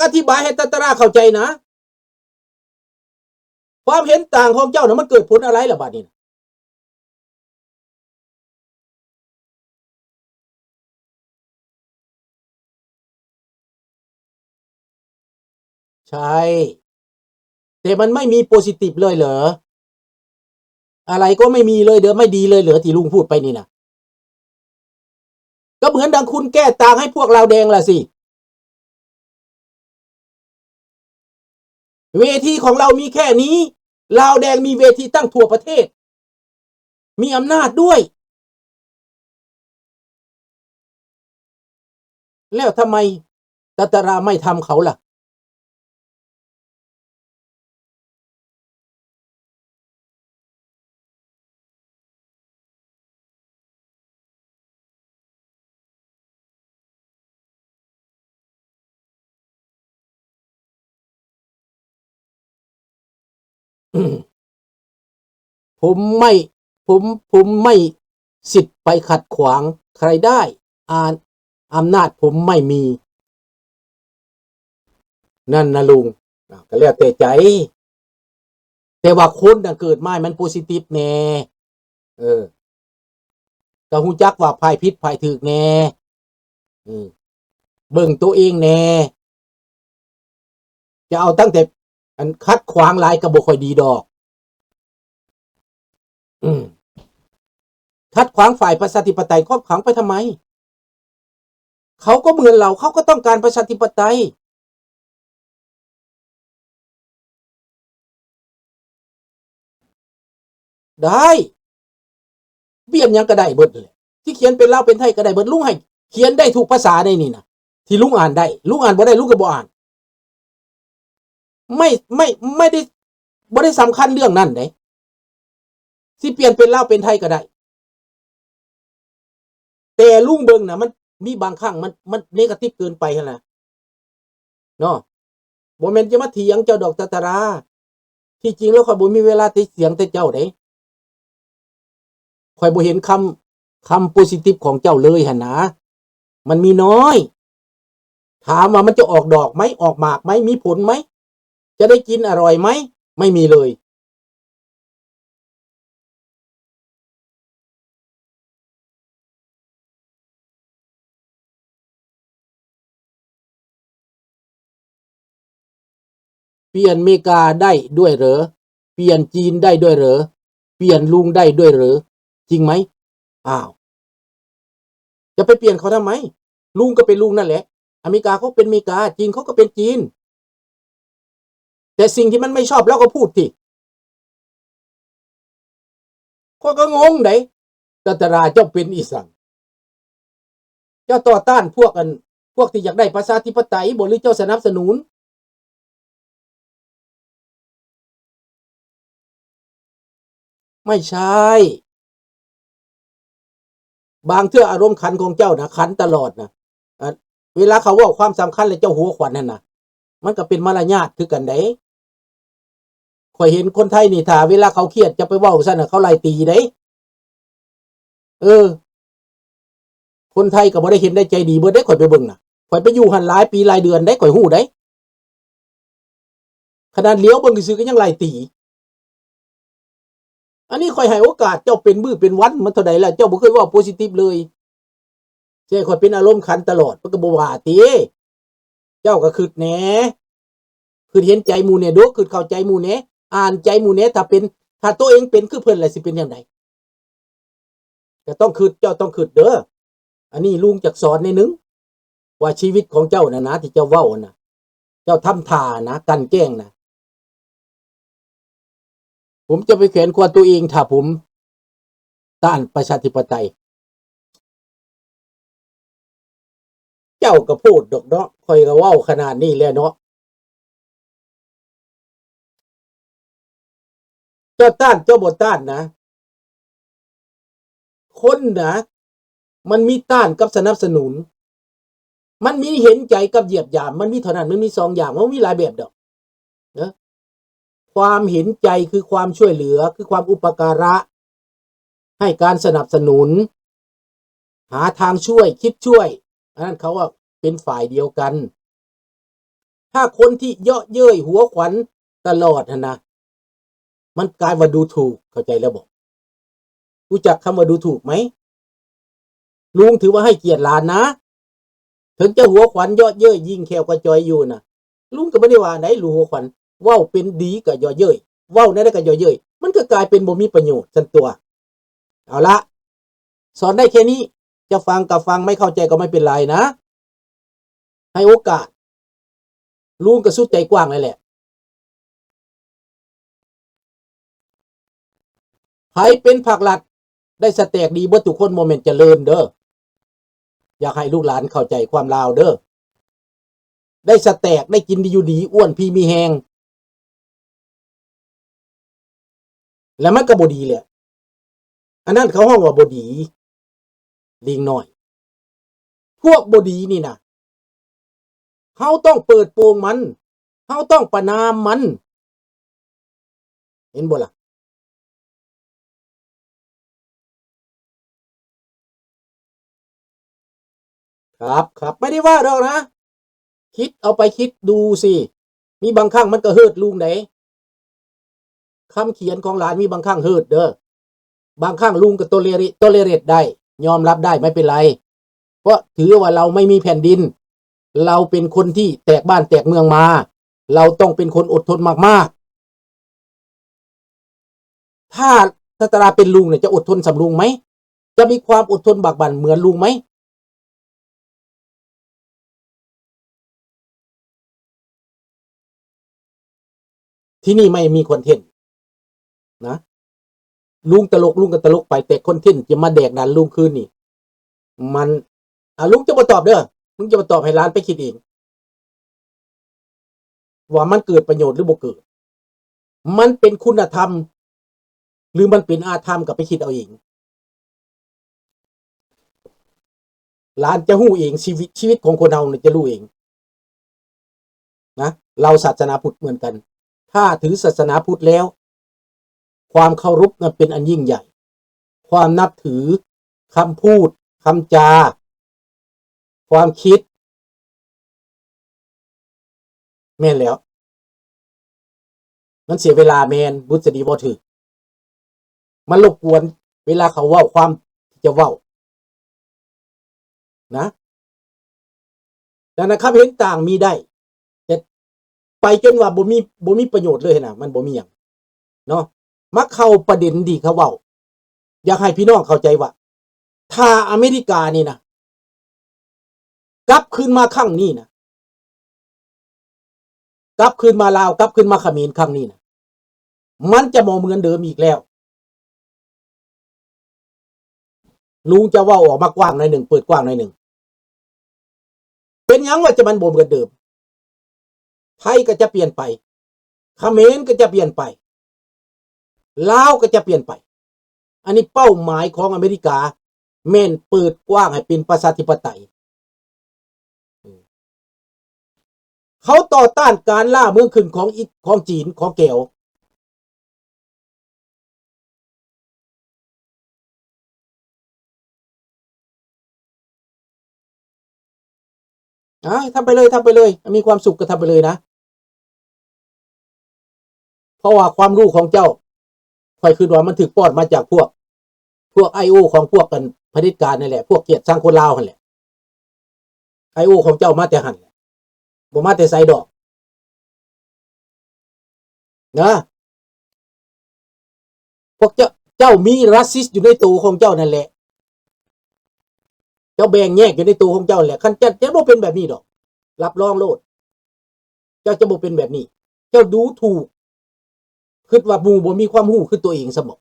อธิบายให้ตัตราเข้าใจนะความเห็นต่างของเจ้านะมันเกิดผลอะไรล่ะบัดนี้ใช่แต่มันไม่มีโพซิทีฟเลยเหรออะไรก็ไม่มีเลยเด้อไม่ดีเลยเหรอที่ลุงพูดไปนี่นะก็เหมือนดังคุณแก้ต่างให้พวกเราแดงล่ะสิเวทีของเรามีแค่นี้ลาวแดงมีเวทีตั้งทั่วประเทศมีอำนาจด้วยแล้วทำไมตัตราไม่ทำเขาล่ะผมไม่ผมผมไม่สิทธิ์ไปขัดขวางใครได้อ่านอำนาจผมไม่มีนั่นนะลุงก็แล้วแต่ใจแต่ว่าคนน่ะเกิดมามันโพซิทีฟแน่เออก็ฮู้จักว่าภายพิษภายถึกแน่เบิ่งตัวเองแน่จะเอาตั้งแต่อันคัดขวางหลายก็บ่ค่อยดีดอกคัดขวางฝ่ายประชาธิปไตยครอบขังไปทำไมเขาก็เหมือนเราเขาก็ต้องการประชาธิปไตยได้เปลี่ยนยังก็ได้เบิดเลยที่เขียนเป็นลาวเป็นไทยก็ได้เบิดลุงให้เขียนได้ทุกภาษาในนี่นะที่ลุงอ่านได้ลุงอ่านบ่ได้ลุงก็บ่อ่านไม่ได้บ่ได้สำคัญเรื่องนั้นเด้ที่เปลี่ยนเป็นลาวเป็นไทยก็ได้แต่ลุงเบิ่งน่ะมันมีบางครั้งมันเนกาทีฟเกินไปหั่นน่ะเนาะบ่แม่นจะมาเถียงเจ้าดอกตะตาราที่จริงแล้วข้อยบ่มีเวลาติเถียงแต่เจ้าเด้ข้อยบ่เห็นคำโพซิทีฟของเจ้าเลยหั่นนะมันมีน้อยถามว่ามันจะออกดอกไหมออกหมากไหมมีผลไหมจะได้กินอร่อยไหมไม่มีเลยเปลี่ยนอเมริกาได้ด้วยเหรอเปลี่ยนจีนได้ด้วยเหรอเปลี่ยนลุงได้ด้วยเหรอจริงไหมอ้าวจะไปเปลี่ยนเขาทำไมลุงก็เป็นลุงนั่นแหละอเมริกาเขาเป็นอเมริกาจีนเขาก็เป็นจีนแต่สิ่งที่มันไม่ชอบแล้วก็พูดสิก็งงไหนตัตราเจ้าเป็นอีสังเจ้าต่อต้านพวกที่อยากได้ประชาธิปไตยบ่หรือเจ้าสนับสนุนไม่ใช่บางเทื่ออารมณ์ขันของเจ้านะขันตลอดนะเวลาเขาว่าความสำคัญเลยเจ้าหัวขวัญนั่นนะมันก็เป็นมารยาทคือกันเด้ข่อยเห็นคนไทยนี่ถ้าเวลาเขาเครียดจะไปเว้าซั่นน่ะเขาไล่ตีเด้เออคนไทยก็บ่ได้เห็นได้ใจดีเบิดเด้ข่อยไปเบิ่งน่ะข่อยไปอยู่หั่นหลายปีหลายเดือนได้ข่อยฮู้ได้ขนาดเลี้ยวเบิ่งซื่อๆก็ยังไล่ตีอันนี้ข่อยให้โอกาสเจ้าเป็นมื้อเป็นวันมันเท่าใดแล้วเจ้าบ่เคยเว้าโพซิทีฟเลยสิให้ข่อยเป็นอารมณ์ขันตลอดมันก็บ่ว่าติเจ้าก็คิดแหน่คิดเห็นใจหมู่แหน่โดคิดเข้าใจหมู่แหน่อ่านใจหมู่แหน่ถ้าตัวเองเป็นคือเพิ่นแล้วสิเป็นจังไดก็ต้องคิดเจ้าต้องคิดเด้ออันนี้ลุงจักสอนแหน่หนึ่งว่าชีวิตของเจ้าน่ะนะที่เจ้าเว้าน่ะเจ้าทำท่านะกลั่นแกล้งนะผมจะไปแขวนคอตัวเองถ้าผมต้านประชาธิปไตยเจ้าก็พูดดอกเนาะข่อยก็เว้าขนาดนี้แล้วเนาะเจ้าต้านเจ้าบ่ต้านนะคนนะมันมีต้านกับสนับสนุนมันมีเห็นใจกับเหยียดหยามมันมีเท่านั้นมันมี2อย่างมันมีหลายแบบดอกเนาะความเห็นใจคือความช่วยเหลือคือความอุปการะให้การสนับสนุนหาทางช่วยคิดช่วยอันนั้นเขาว่าเป็นฝ่ายเดียวกัน ถ้าคนที่เยาะเย้ยหัวขวัญตลอดนะมันกลายว่าดูถูกเข้าใจแล้วบอกรู้จักคำว่าดูถูกไหมลุงถือว่าให้เกียรติหลานนะถึงจะหัวขวัญเยาะเย้ยยิงแควกระจอยอยู่นะลุงก็ไม่ได้ว่าไหนลุงหัวขวัญเว้าเป็นดีกับเยาะเย้ยเว้าได้กับเยาะเย้ยมันก็กลายเป็นบ่มีประโยชน์สันตัวเอาละสอนได้แค่นี้จะฟังกับฟังไม่เข้าใจก็ไม่เป็นไรนะให้โอกาสลุงก็สุดใจกว้างเลยแหละใครเป็นผักหลัดได้สแต็กดีบ่ทุกคนโมเมนต์เจริญเด้ออยากให้ลูกหลานเข้าใจความลาวเด้อได้สแต็กได้กินดีอยู่ดีอ้วนพี่มีแหงแล้วมันก็บ่ดีแหละอันนั้นเขาห้องว่าบ่ดีลิงน้อยพวกบ่ดีนี่นะเฮาต้องเปิดโปงมันเฮาต้องประณามมันเห็นบ่ล่ะครับไม่ได้ว่าดอกนะคิดเอาไปคิดดูสิมีบางครั้งมันก็เฮิดลุงไหนคำเขียนของหลานมีบางครั้งเฮิดเด้อบางครั้งลุงก็โตเลเรตได้ยอมรับได้ไม่เป็นไรเพราะถือว่าเราไม่มีแผ่นดินเราเป็นคนที่แตกบ้านแตกเมืองมาเราต้องเป็นคนอดทนมากๆถ้าตราเป็นลุงเนี่ยจะอดทนสำลุงไหมจะมีความอดทนบากบั่นเหมือนลุงไหมที่นี่ไม่มีคอนเทนต์นะลุงตลกลุงก็ตลกไปแต่คอนเทนต์จะมาแดกดันลุงคืนนี่มันลุงจะมาตอบเด้อลุงจะมาตอบให้ร้านไปคิดเองว่ามันเกิดประโยชน์หรือบ่เกิดมันเป็นคุณธรรมหรือมันเป็นอาธรรมกับไปคิดเอาเองร้านจะหู้เองชีวิตของคนเราเนี่ยจะรู้เองนะเราศาสนาพุทธเหมือนกันถ้าถือศาสนาพุทธแล้วความเคารพนั้นเป็นอันยิ่งใหญ่ความนับถือคำพูดคำจาความคิดแม่นแล้วมันเสียเวลาแมนบุษดีบ่ถือมันรบกวนเวลาเขาเว้าความจะเว้านะดังนั้นครับเห็นต่างมีได้แต่ไปจนว่าบ่มีประโยชน์เลยนะมันบ่มีหยังเนาะมาเข้าประเด็นดีเขาเว้าอยากให้พี่น้องเข้าใจว่าถ้าอเมริกานี่นะกลับคืนมาครั้งนี้นะกลับคืนมาลาวกลับคืนมาเขมรครั้งนี้นะมันจะบ่เหมือนเดิมอีกแล้วลุงจะเว้าออกมากว้างหน่อยหนึ่งเปิดกว้างหน่อยหนึ่งเป็นหยังว่าจะมันบ่เหมือนเดิมไทยก็จะเปลี่ยนไปเขมรก็จะเปลี่ยนไปลาวก็จะเปลี่ยนไปอันนี้เป้าหมายของอเมริกาแม่นเปิดกว้างให้เป็นประชาธิปไตยเขาต่อต้านการล่าเมืองขึ้นของจีนของแก้วทำไปเลยทำไปเลยมีความสุขก็ทำไปเลยนะเพราะว่าความรู้ของเจ้าค่อยคือว่ามันถึกป้อนมาจากพวกไอโอของพวกกันเผด็จการนี่แหละพวกเกียรติสร้างคนลาวนั่นแหละไอโอของเจ้ามาแต่หันบ่มาแต่ไซดอกนะพวกเจ้ามีรัสซิสอยู่ในตัวของเจ้านั่นแหละเจ้าแบ่งแยกอยู่ในตัวของเจ้าแหละคันจะบ่เป็นแบบนี้ดอกรับรองโลดเจ้าจะบ่เป็นแบบนี้เจ้าดูถูกคิดว่าหมู่บ่มีความรู้คือตัวเองซะบ่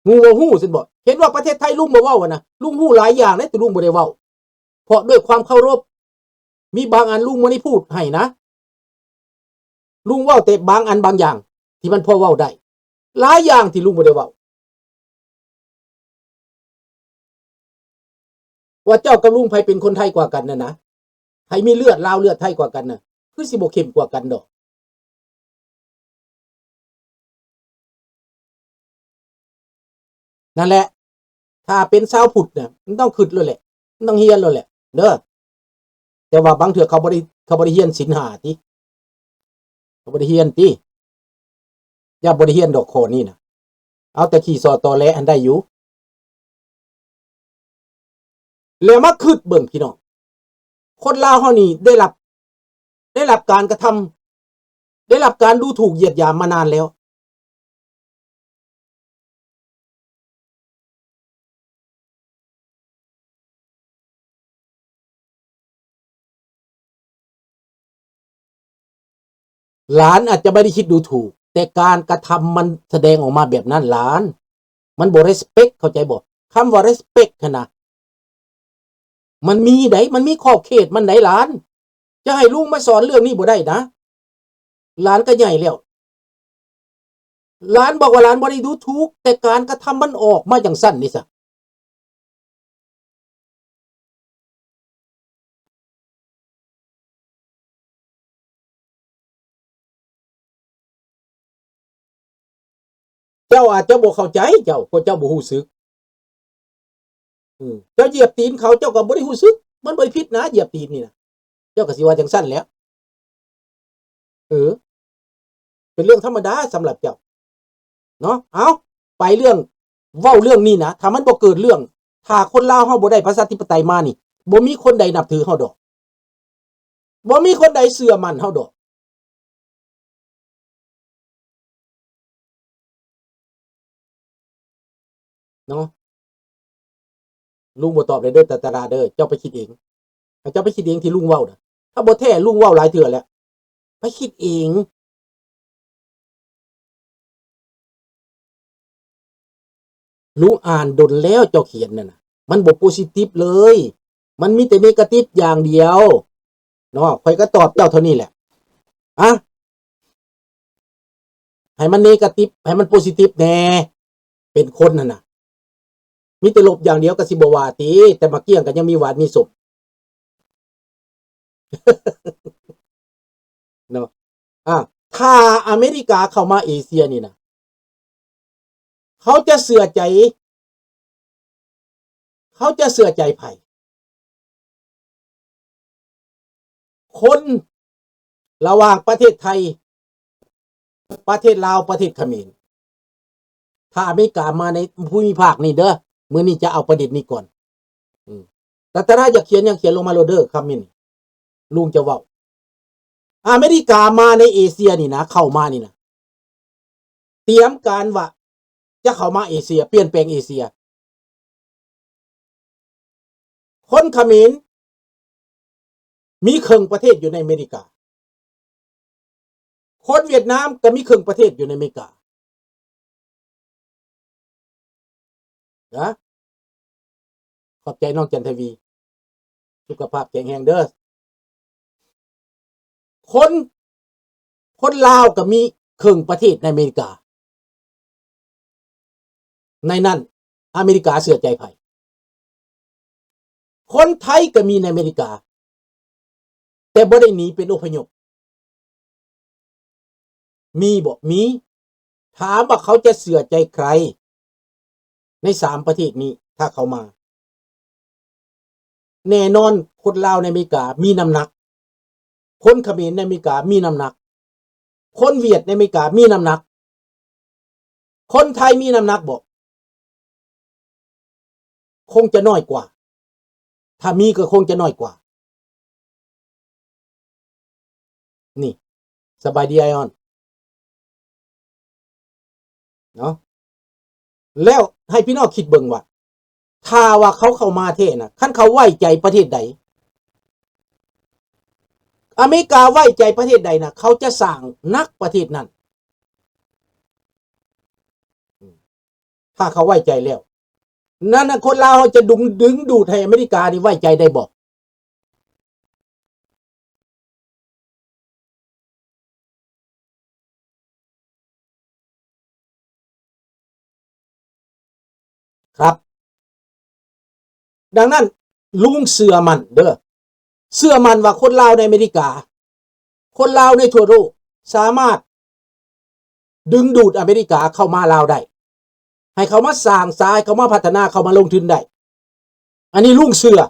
หมู่บ่รู้ซั่นบ่เห็นว่าประเทศไทยลุงบ่เว้านะลุงรู้หลายอย่างนะแต่ลุงบ่ได้เว้าเพราะด้วยความเคารพมีบางอันลุงบ่ได้พูดให้นะลุงเว้าแต่บางอันบางอย่างที่มันพอเว้าได้หลายอย่างที่ลุงบ่ได้เว้าว่าเจ้ากับลุงไผเป็นคนไทยกว่ากันนะไผมีเลือดลาวเลือดไทยกว่ากันน่ะคือสิบ่เข้มกว่ากันดอกนั่นแหละถ้าเป็นชาวพุทธเนี่ยมันต้องคิดเลยแหละมันต้องเฮียนเลยแหละเด้อ แต่ว่าบางเทื่อเขาบ่ได้เฮียนศีลห้าติเขาบ่ได้เฮียนติอย่าบ่ได้เฮียนดอกข้อนี้น่ะเอาแต่ขี้ซอตอแหลอันได้อยู่แล้วมาคิดเบิ่งพี่น้องคนลาวเฮานี่ได้รับการกระทำได้รับการดูถูกเหยียดหยามมานานแล้วหลานอาจจะไม่ได้คิดดูถูกแต่การกระทำมันแสดงออกมาแบบนั้นหลานมันบ่ respect เข้าใจบ่คำว่า respect ขนาดมันมีมันมีขอบเขตมันไหนหลานจะให้ลุงมาสอนเรื่องนี้บ่ได้นะหลานก็ใหญ่แล้วหลานบอกว่าหลานบ่ได้ดูถูกแต่การกระทำมันออกมาจังซั่นนี่ซะเจ้าอาจจะบ่เข้าใจเจ้าเพราะเจ้าบ่รู้สึกเจ้าเหยียบตีนเขาเจ้าก็บ่ได้รู้สึกมันบ่ได้ผิดนะเหยียบตีนนี่นะเจ้าก็สิว่าจังซั่นแหล้วเออเป็นเรื่องธรรมดาสำหรับเจ้าเนาะเอาไปเรื่องเว้าเรื่องนี้นะถ้ามันบ่เกิดเรื่องถ้าคนลาวเฮาบ่ได้ประชาธิปไตยมานี่บ่มีคนใดนับถือเฮาดอกบ่มีคนใดเชื่อมั่นเฮาดอกเนาะลุงบ่ตอบเลยเด้อแต่ตาดาเด้อเจ้าไปคิดเองให้เจ้าไปคิดเองที่ลุงเว้าน่ะถ้าบ่แท้ลุงเว้าหลายเทื่อแล้วไปคิดเองลุงอ่านดนแล้วเจ้าเขียนนั่นน่ะมันบ่โพซิทิฟเลยมันมีแต่เนกาทิฟอย่างเดียวเนาะข่อยก็ตอบเจ้าเท่านี้แหละอะให้มันเนกาทิฟให้มันโพซิทิฟแน่เป็นคนนั่นน่ะมีแต่ลบอย่างเดียวก็สิบ่ว่าติแต่มาเกี้ยงก็ยังมีหวานมีสุขเนาะอ่ะถ้าอเมริกาเข้ามาเอเชียนี่นะเขาจะเสื่อใจเขาจะเสื่อใจไผคนระหว่างประเทศไทยประเทศลาวประเทศเขมรถ้าอเมริกามาในภูมิภาคนี่เด้อมื้อนี้จะเอาประเด็นนี้ก่อนอืมแต่ถ้าอยากเขียนยังเขียนลงมาโลดเด้อคำนี้ลุงจะเว้าอเมริกามาในเอเชียนี่นะเข้ามานี่นะเตรียมการว่าจะเข้ามาเอเชียเปลี่ยนแปลงเอเชียคนเขมรมีครึ่งประเทศอยู่ในอเมริกาคนเวียดนามก็มีครึ่งประเทศอยู่ในอเมริกานะขอบใจน้องจันทวีสุขภาพแข็งแรงเด้อคนคนลาวก็มีครึ่งประเทศในอเมริกาในนั้นอเมริกาเสื่อใจไผคนไทยก็มีในอเมริกาแต่บ่ได้หนีเป็นอพยพมีบ่มีถามว่าเขาจะเสื่อใจใครใน3ประเทศนี้ถ้าเขามาแน่นอนคนลาวในอเมริกามีน้ำหนักคนเขมรในอเมริกามีน้ำหนักคนเวียดในอเมริกามีน้ำหนักคนไทยมีน้ำหนักบ่คงจะน้อยกว่าถ้ามีก็คงจะน้อยกว่านี่สบายดีไอออนเนาะแล้วให้พี่น้องคิดเบิ่งว่าถ้าว่าเขาเข้ามาเทศน่ะคันเขาไว้ใจประเทศใดอเมริกาไว้ใจประเทศใดน่ะเขาจะสร้างนักประเทศนั้นถ้าเขาไว้ใจแล้วนั่นน่ะคนลาวจะดึงดูดให้อเมริกานี่ไว้ใจได้บ่ครับดังนั้นลุงเชื่อมั่นเด้อเชื่อมั่นว่าคนลาวในอเมริกาคนลาวในทั่วโลกสามารถดึงดูดอเมริกาเข้ามาลาวได้ให้เขามาสร้างสายเขามาพัฒนาเขามาลงทุนได้อันนี้ลุงเชื่อ